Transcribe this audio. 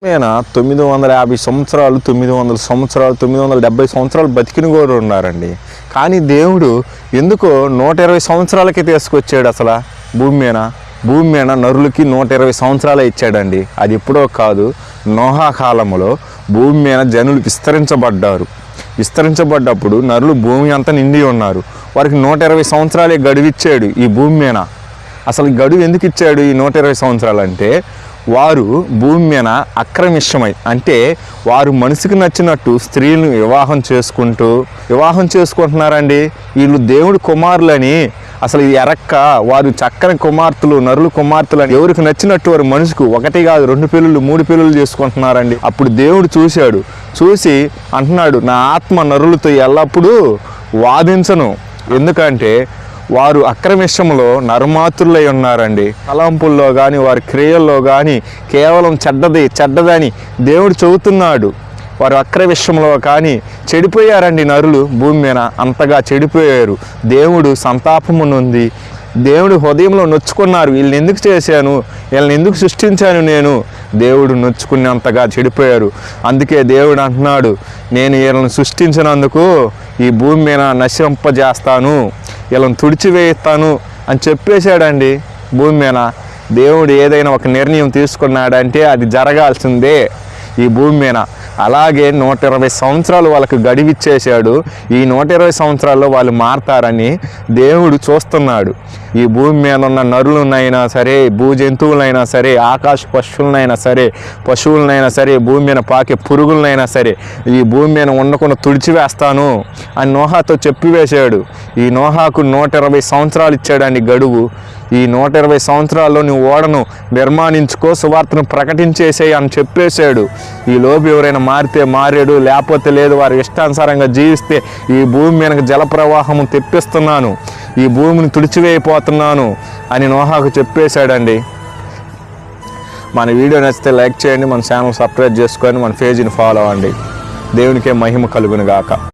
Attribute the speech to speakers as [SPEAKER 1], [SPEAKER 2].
[SPEAKER 1] ఆయన 950 సంవత్సరాలు 900 సంవత్సరాలు 970 సంవత్సరాలు బతికిన కూడా ఉన్నారండి. కానీ దేవుడు ఎందుకో 120 సంవత్సరాలకే తీసుకొచ్చాడు. అసలు భూమి మీద నరులకి 120 సంవత్సరాలే ఇచ్చాడండి. అది ఎప్పుడో కాదు, నోహా కాలంలో భూమి మీద జనులు విస్తరించబడ్డప్పుడు నరులు భూమి అంతా నిండి ఉన్నారు. వారికి 120 సంవత్సరాలే గడువిచ్చాడు ఈ భూమి మీద. అసలు గడువు ఎందుకు ఇచ్చాడు ఈ 120 సంవత్సరాలు అంటే, వారు భూమి మీద అక్రమిష్టమై, అంటే వారు మనసుకు నచ్చినట్టు స్త్రీలను వివాహం చేసుకుంటున్నారండి. వీళ్ళు దేవుడి కుమారులని అసలు ఇది ఎరక్క, వారు చక్కని కుమార్తెలు, నరులు కుమార్తెలని ఎవరికి నచ్చినట్టు వారు మనసుకు 1 కాదు 2 పెళ్ళిళ్ళు 3 పెళ్ళిళ్ళు చేసుకుంటున్నారండి. అప్పుడు దేవుడు చూసి అంటున్నాడు, నా ఆత్మ నరులతో ఎల్లప్పుడూ వాదించను, ఎందుకంటే వారు అక్రమిష్టంలో నరమాతులై ఉన్నారండి. తలంపుల్లో కానీ వారి క్రియల్లో కానీ కేవలం చెడ్డదని దేవుడు చెబుతున్నాడు. వారు అక్రమిష్టంలో కానీ చెడిపోయారండి. నరులు భూమి మీద అంతగా చెడిపోయారు. దేవుడు సంతాపము నొంది, దేవుడు హృదయంలో నొచ్చుకున్నారు. వీళ్ళని ఎందుకు చేశాను, వీళ్ళని ఎందుకు సృష్టించాను నేను, దేవుడు నొచ్చుకునేంతగా చెడిపోయారు. అందుకే దేవుడు అంటున్నాడు, నేను వీళ్ళని సృష్టించినందుకు ఈ భూమి మీద నశింపజేస్తాను, వీళ్ళని తుడిచివేస్తాను అని చెప్పేశాడండి. భూమి మీద దేవుడు ఏదైనా ఒక నిర్ణయం తీసుకున్నాడంటే అది జరగాల్సిందే ఈ భూమి మీద. అలాగే 120 సంవత్సరాలు వాళ్ళకు గడివిచ్చేశాడు. ఈ 120 సంవత్సరాల్లో వాళ్ళు మారతారని దేవుడు చూస్తున్నాడు. ఈ భూమి మీద ఉన్న నరులనైనా సరే, భూజంతువులైనా సరే, ఆకాశ పశువులనైనా సరే, భూమి మీద పాకే పురుగులనైనా సరే ఈ భూమి మీద ఉండకుండా తుడిచివేస్తాను అని నోహాతో చెప్పివేశాడు. ఈ నోహాకు 120 సంవత్సరాలు ఇచ్చాడండి గడువు. ఈ 120 సంవత్సరాల్లో నువ్వు ఓడను నిర్మాణించుకో, సువార్తను ప్రకటించేసేయి అని చెప్పేశాడు. ఈ లోపు ఎవరైనా మారితే మారాడు, లేకపోతే లేదు, వారి ఇష్టానుసారంగా జీవిస్తే ఈ భూమి మీద జలప్రవాహము తెప్పిస్తున్నాను, ఈ భూమిని తుడిచివేయపోతున్నాను అని నోహాకు చెప్పేశాడండి. మన వీడియో నచ్చితే లైక్ చేయండి, మన ఛానల్ సబ్స్క్రైబ్ చేసుకొని మన పేజీని ఫాలో అవ్వండి. దేవునికే మహిమ కలుగును గాక.